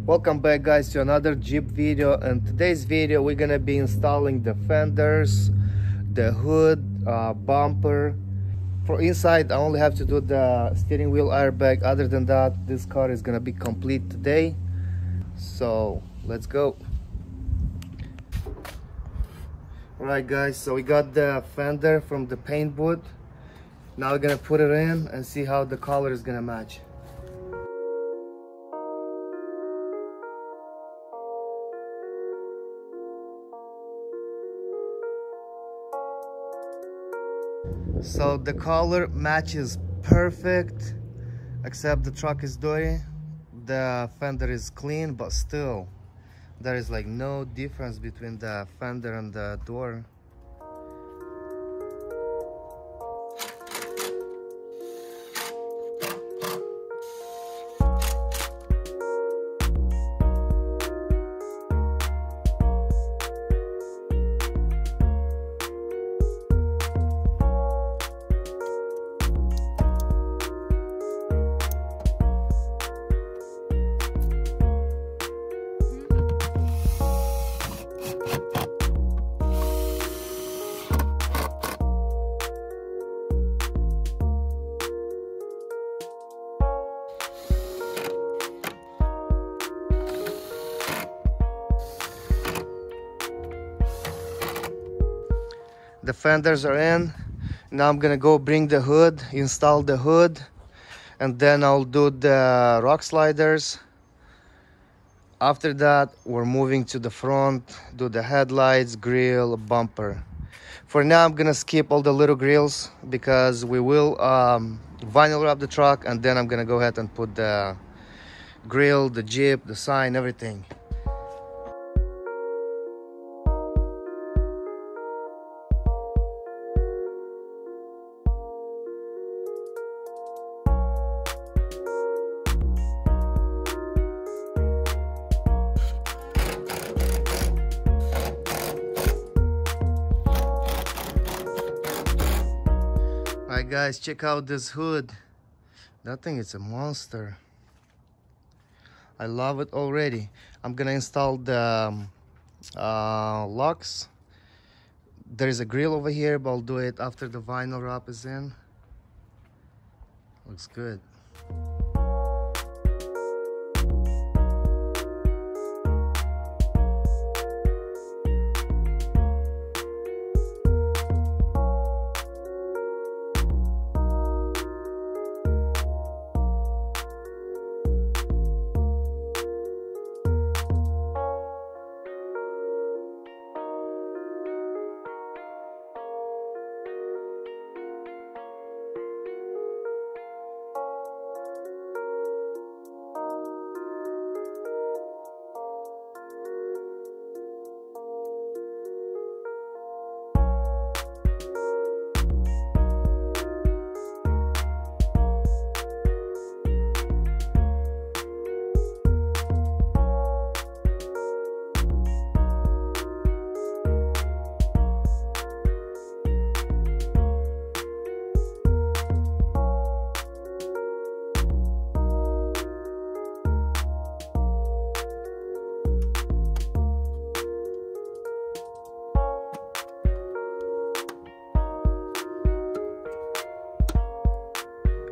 Welcome back guys to another Jeep video, and today's video we're gonna be installing the fenders, the hood, bumper. For inside I only have to do the steering wheel airbag. Other than that, this car is gonna be complete today, so let's go. Alright guys, so we got the fender from the paint booth. Now we're gonna put it in and see how the color is gonna match. So the color matches perfect, except the truck is dirty. The fender is clean, but still there is like no difference between the fender and the door. The fenders are in. Now I'm gonna go bring the hood, install the hood, and then I'll do the rock sliders. After that, we're moving to the front, do the headlights, grill, bumper. For now, I'm gonna skip all the little grills because we will vinyl wrap the truck, and then I'm gonna go ahead and put the grill, the Jeep, the sign, everything. Alright guys, check out this hood. That thing is a monster. I love it already. I'm gonna install the locks. There is a grill over here, but I'll do it after the vinyl wrap is in. Looks good.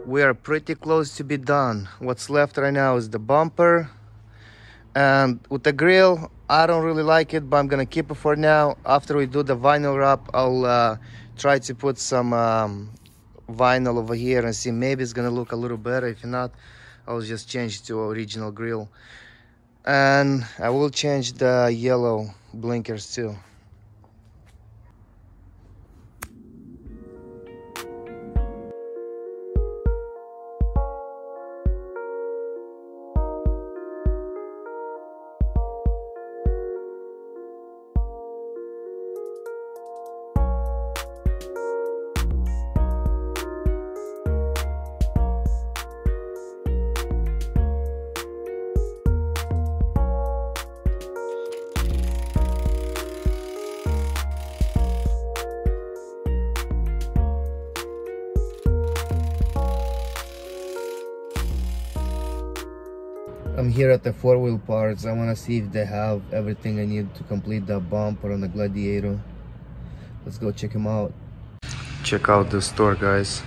We are pretty close to be done. What's left right now is the bumper, and with the grill, I don't really like it, but I'm gonna keep it for now. After we do the vinyl wrap, I'll try to put some vinyl over here and see, maybe it's gonna look a little better. If not, I'll just change to original grill, and I will change the yellow blinkers too. here at the four-wheel parts. I want to see if they have everything I need to complete the bumper on the Gladiator. Let's go check them out. Check out this store, guys.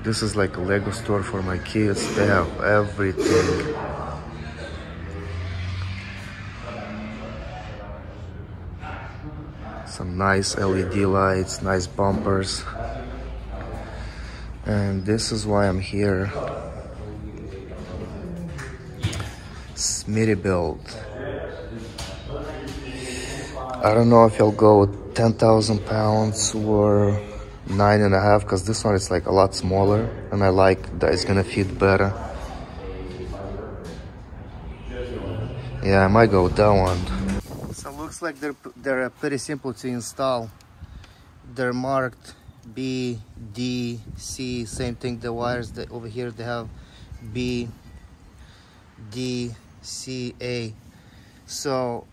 This is like a Lego store for my kids. They have everything. Some nice LED lights, nice bumpers. And this is why I'm here. Smitty build. I don't know if I'll go with 10,000 pounds or 9.5, because this one is like a lot smaller and I like that it's gonna fit better. Yeah, I might go with that one. So looks like they're pretty simple to install. They're marked B, D, C, same thing. The wires that over here they have B, D, C, A. So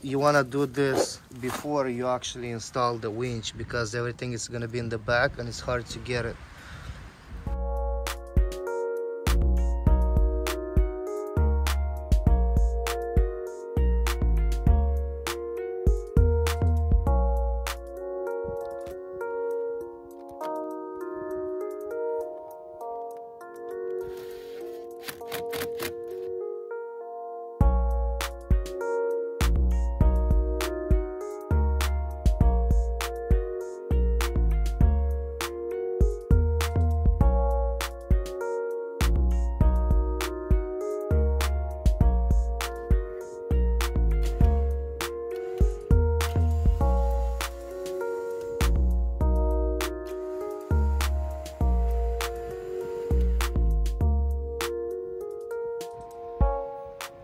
you want to do this before you actually install the winch, because everything is going to be in the back and it's hard to get it.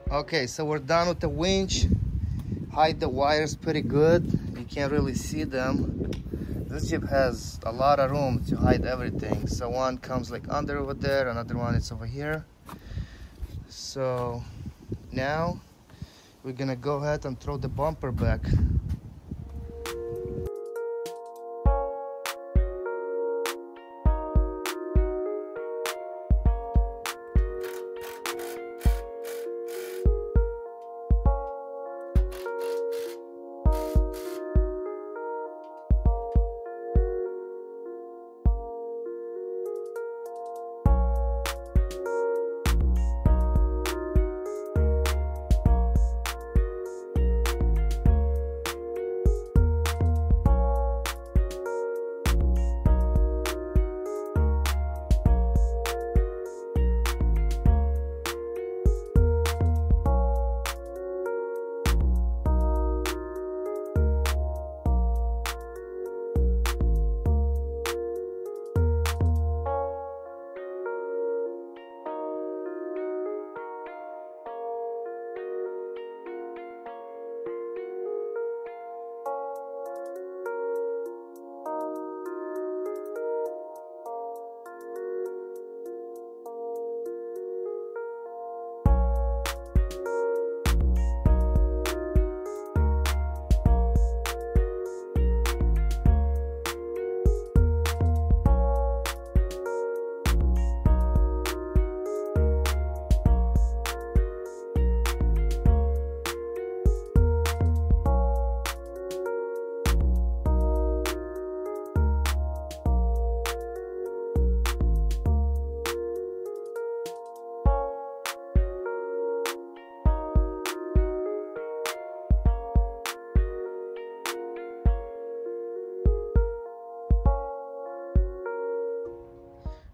Okay, so we're done with the winch. Hide the wires pretty good. You can't really see them. This Jeep has a lot of room to hide everything. So one comes like under over there, another one is over here. So now we're gonna go ahead and throw the bumper back.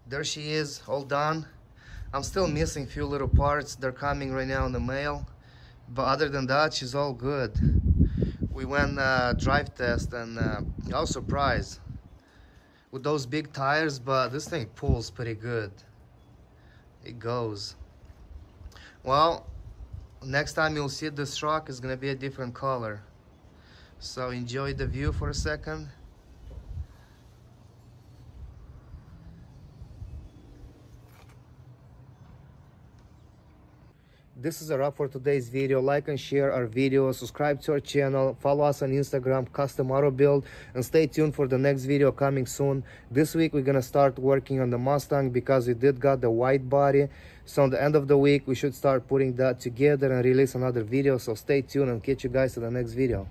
There she is, all done. I'm still missing a few little parts. They're coming right now in the mail. But other than that, she's all good. We went drive test and I was surprised with those big tires, but this thing pulls pretty good. It goes. Well, next time you'll see this truck is gonna be a different color. So enjoy the view for a second. this is a wrap for today's video. Like and share our video, subscribe to our channel, follow us on Instagram, Custom Auto Build, and stay tuned for the next video coming soon. This week we're gonna start working on the Mustang because we did got the white body. So on the end of the week we should start putting that together and release another video. So stay tuned and catch you guys in the next video.